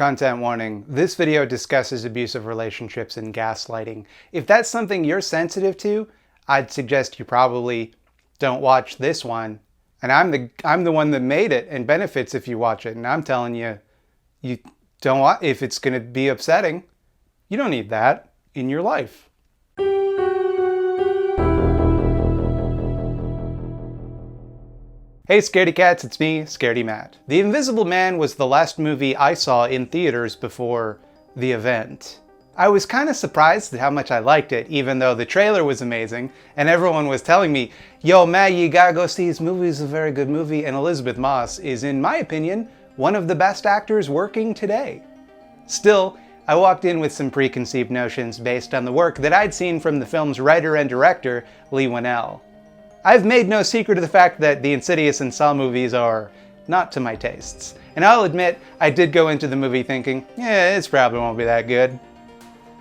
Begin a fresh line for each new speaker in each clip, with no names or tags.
Content warning, this video discusses abusive relationships and gaslighting. If that's something you're sensitive to, I'd suggest you probably don't watch this one. And I'm the one that made it and benefits if you watch it. And I'm telling you, you don't want, if it's going to be upsetting, you don't need that in your life. Hey Scaredy Cats, it's me, Scaredy Matt. The Invisible Man was the last movie I saw in theaters before the event. I was kind of surprised at how much I liked it, even though the trailer was amazing, and everyone was telling me, yo Matt, you gotta go see this movie, it's a very good movie, and Elizabeth Moss is, in my opinion, one of the best actors working today. Still, I walked in with some preconceived notions based on the work that I'd seen from the film's writer and director, Leigh Whannell. I've made no secret of the fact that the Insidious and Saw movies are not to my tastes. And I'll admit, I did go into the movie thinking, yeah, it's probably won't be that good.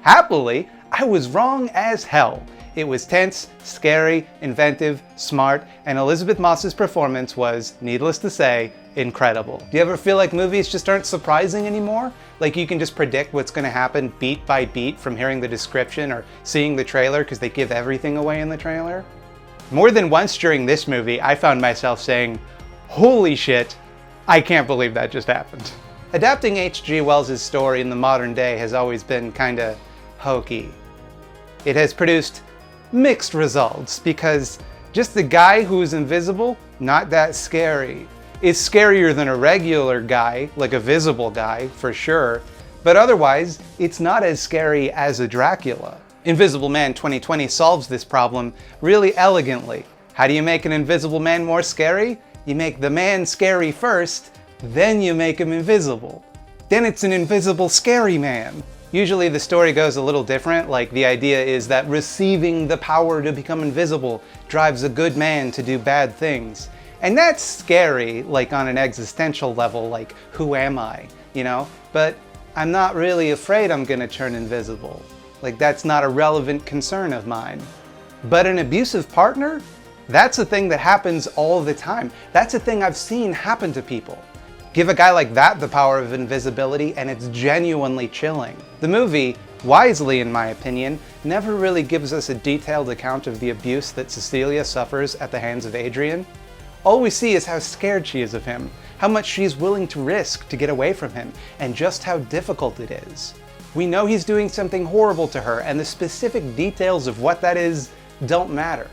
Happily, I was wrong as hell. It was tense, scary, inventive, smart, and Elizabeth Moss's performance was, needless to say, incredible. Do you ever feel like movies just aren't surprising anymore? Like you can just predict what's going to happen beat by beat from hearing the description or seeing the trailer because they give everything away in the trailer? More than once during this movie, I found myself saying, holy shit, I can't believe that just happened. Adapting H.G. Wells' story in the modern day has always been kinda hokey. It has produced mixed results because just the guy who's invisible, not that scary. It's scarier than a regular guy, like a visible guy, for sure, but otherwise, it's not as scary as a Dracula. Invisible Man 2020 solves this problem really elegantly. How do you make an invisible man more scary? You make the man scary first, then you make him invisible. Then it's an invisible scary man. Usually the story goes a little different, like the idea is that receiving the power to become invisible drives a good man to do bad things. And that's scary, like on an existential level, like who am I, you know? But I'm not really afraid I'm gonna turn invisible. Like that's not a relevant concern of mine. But an abusive partner? That's a thing that happens all the time. That's a thing I've seen happen to people. Give a guy like that the power of invisibility and it's genuinely chilling. The movie, wisely in my opinion, never really gives us a detailed account of the abuse that Cecilia suffers at the hands of Adrian. All we see is how scared she is of him, how much she's willing to risk to get away from him, and just how difficult it is. We know he's doing something horrible to her, and the specific details of what that is don't matter.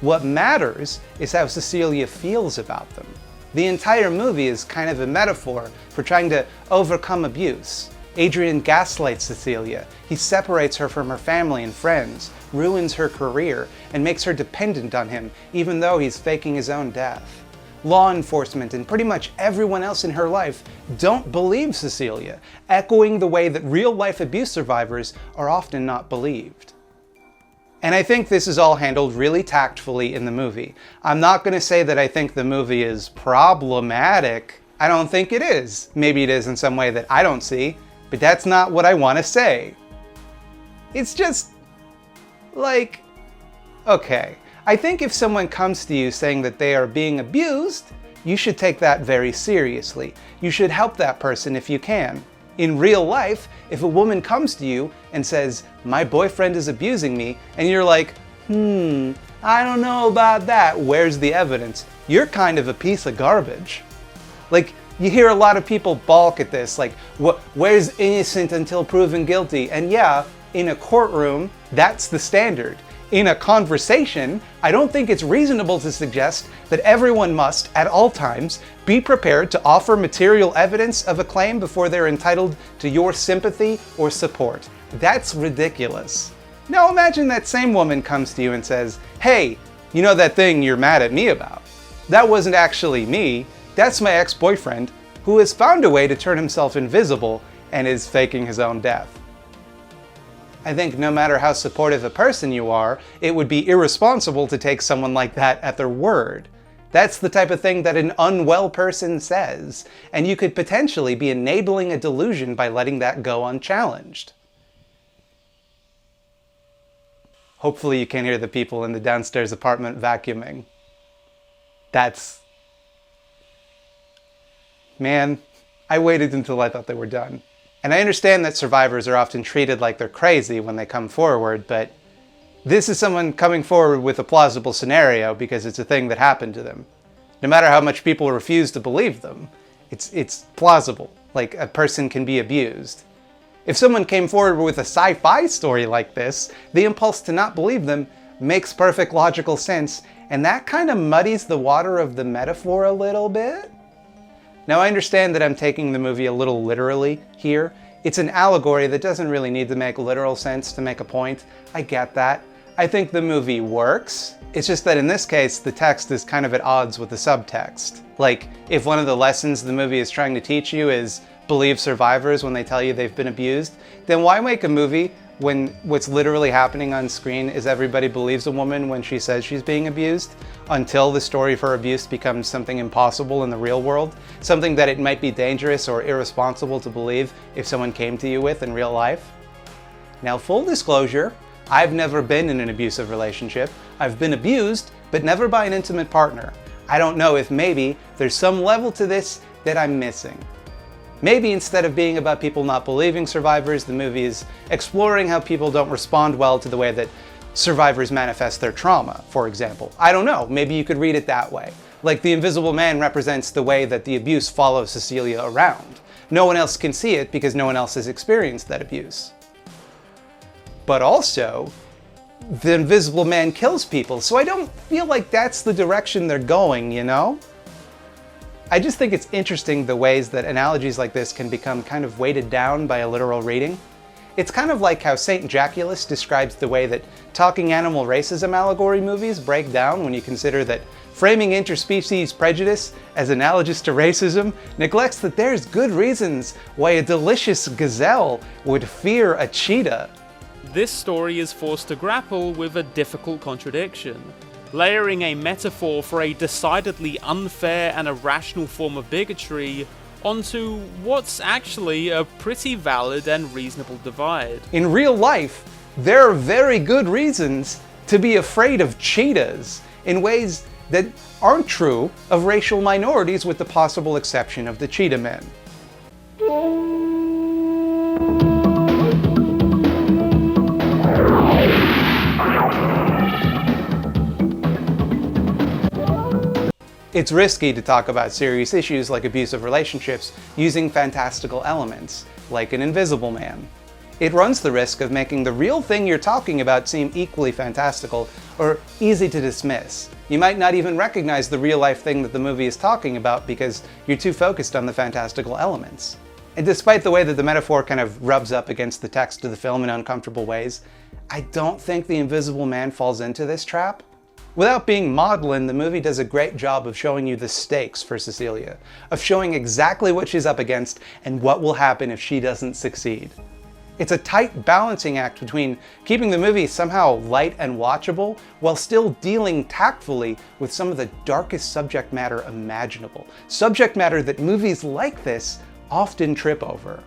What matters is how Cecilia feels about them. The entire movie is kind of a metaphor for trying to overcome abuse. Adrian gaslights Cecilia. He separates her from her family and friends, ruins her career, and makes her dependent on him, even though he's faking his own death. Law enforcement and pretty much everyone else in her life don't believe Cecilia, echoing the way that real-life abuse survivors are often not believed. And I think this is all handled really tactfully in the movie. I'm not going to say that I think the movie is problematic. I don't think it is. Maybe it is in some way that I don't see, but that's not what I want to say. It's just like, okay. I think if someone comes to you saying that they are being abused, you should take that very seriously. You should help that person if you can. In real life, if a woman comes to you and says, my boyfriend is abusing me, and you're like, I don't know about that, where's the evidence? You're kind of a piece of garbage. Like, you hear a lot of people balk at this, like, where's innocent until proven guilty? And yeah, in a courtroom, that's the standard. In a conversation, I don't think it's reasonable to suggest that everyone must, at all times, be prepared to offer material evidence of a claim before they're entitled to your sympathy or support. That's ridiculous. Now imagine that same woman comes to you and says, hey, you know that thing you're mad at me about? That wasn't actually me, that's my ex-boyfriend, who has found a way to turn himself invisible and is faking his own death. I think no matter how supportive a person you are, it would be irresponsible to take someone like that at their word. That's the type of thing that an unwell person says, and you could potentially be enabling a delusion by letting that go unchallenged. Hopefully you can hear the people in the downstairs apartment vacuuming. Man, I waited until I thought they were done. And I understand that survivors are often treated like they're crazy when they come forward, but this is someone coming forward with a plausible scenario because it's a thing that happened to them. No matter how much people refuse to believe them, it's plausible. Like, a person can be abused. If someone came forward with a sci-fi story like this, the impulse to not believe them makes perfect logical sense, and that kind of muddies the water of the metaphor a little bit. Now, I understand that I'm taking the movie a little literally here. It's an allegory that doesn't really need to make literal sense to make a point. I get that. I think the movie works. It's just that in this case, the text is kind of at odds with the subtext. Like, if one of the lessons the movie is trying to teach you is believe survivors when they tell you they've been abused, then why make a movie when what's literally happening on screen is everybody believes a woman when she says she's being abused, until the story of her abuse becomes something impossible in the real world, something that it might be dangerous or irresponsible to believe if someone came to you with in real life? Now, full disclosure, I've never been in an abusive relationship. I've been abused, but never by an intimate partner. I don't know if maybe there's some level to this that I'm missing. Maybe instead of being about people not believing survivors, the movie is exploring how people don't respond well to the way that survivors manifest their trauma, for example. I don't know, maybe you could read it that way. Like, the Invisible Man represents the way that the abuse follows Cecilia around. No one else can see it because no one else has experienced that abuse. But also, the Invisible Man kills people, so I don't feel like that's the direction they're going, you know? I just think it's interesting the ways that analogies like this can become kind of weighted down by a literal reading. It's kind of like how St. Jaculus describes the way that talking animal racism allegory movies break down when you consider that framing interspecies prejudice as analogous to racism neglects that there's good reasons why a delicious gazelle would fear a cheetah.
This story is forced to grapple with a difficult contradiction, layering a metaphor for a decidedly unfair and irrational form of bigotry onto what's actually a pretty valid and reasonable divide.
In real life, there are very good reasons to be afraid of cheetahs in ways that aren't true of racial minorities, with the possible exception of the cheetah men. It's risky to talk about serious issues like abusive relationships using fantastical elements, like an Invisible Man. It runs the risk of making the real thing you're talking about seem equally fantastical or easy to dismiss. You might not even recognize the real-life thing that the movie is talking about because you're too focused on the fantastical elements. And despite the way that the metaphor kind of rubs up against the text of the film in uncomfortable ways, I don't think the Invisible Man falls into this trap. Without being maudlin, the movie does a great job of showing you the stakes for Cecilia, of showing exactly what she's up against and what will happen if she doesn't succeed. It's a tight balancing act between keeping the movie somehow light and watchable while still dealing tactfully with some of the darkest subject matter imaginable, subject matter that movies like this often trip over.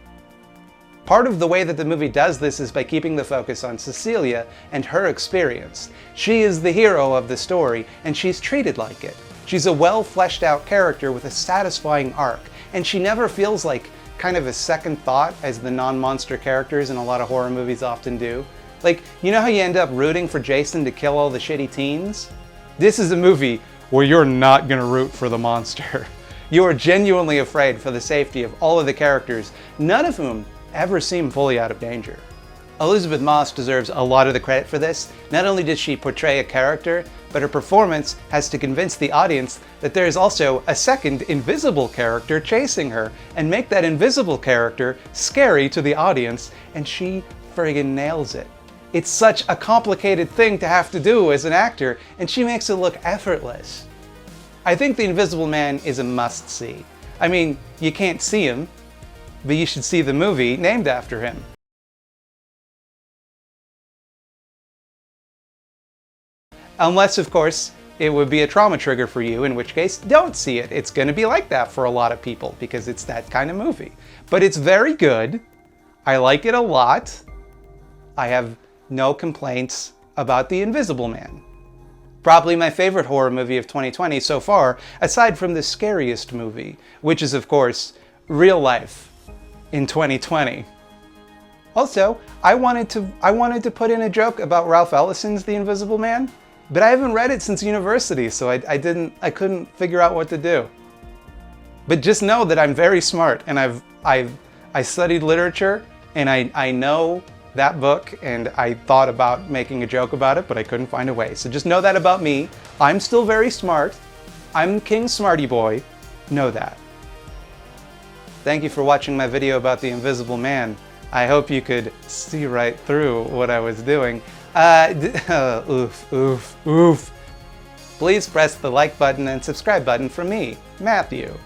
Part of the way that the movie does this is by keeping the focus on Cecilia and her experience. She is the hero of the story, and she's treated like it. She's a well fleshed out character with a satisfying arc, and she never feels like kind of a second thought as the non-monster characters in a lot of horror movies often do. Like, you know how you end up rooting for Jason to kill all the shitty teens? This is a movie where you're not gonna root for the monster. You are genuinely afraid for the safety of all of the characters, none of whom ever seem fully out of danger. Elizabeth Moss deserves a lot of the credit for this. Not only did she portray a character, but her performance has to convince the audience that there is also a second invisible character chasing her, and make that invisible character scary to the audience, and she friggin' nails it. It's such a complicated thing to have to do as an actor, and she makes it look effortless. I think The Invisible Man is a must-see. I mean, you can't see him, but you should see the movie named after him. Unless, of course, it would be a trauma trigger for you, in which case, don't see it. It's gonna be like that for a lot of people, because it's that kind of movie. But it's very good. I like it a lot. I have no complaints about The Invisible Man. Probably my favorite horror movie of 2020 so far, aside from the scariest movie, which is, of course, Real Life in 2020. Also, I wanted to put in a joke about Ralph Ellison's The Invisible Man, but I haven't read it since university, so I couldn't figure out what to do. But just know that I'm very smart, and I studied literature, and I know that book, and I thought about making a joke about it, but I couldn't find a way. So just know that about me. I'm still very smart. I'm King Smarty Boy. Know that. Thank you for watching my video about The Invisible Man. I hope you could see right through what I was doing. Oof. Please press the like button and subscribe button for me, Matthew.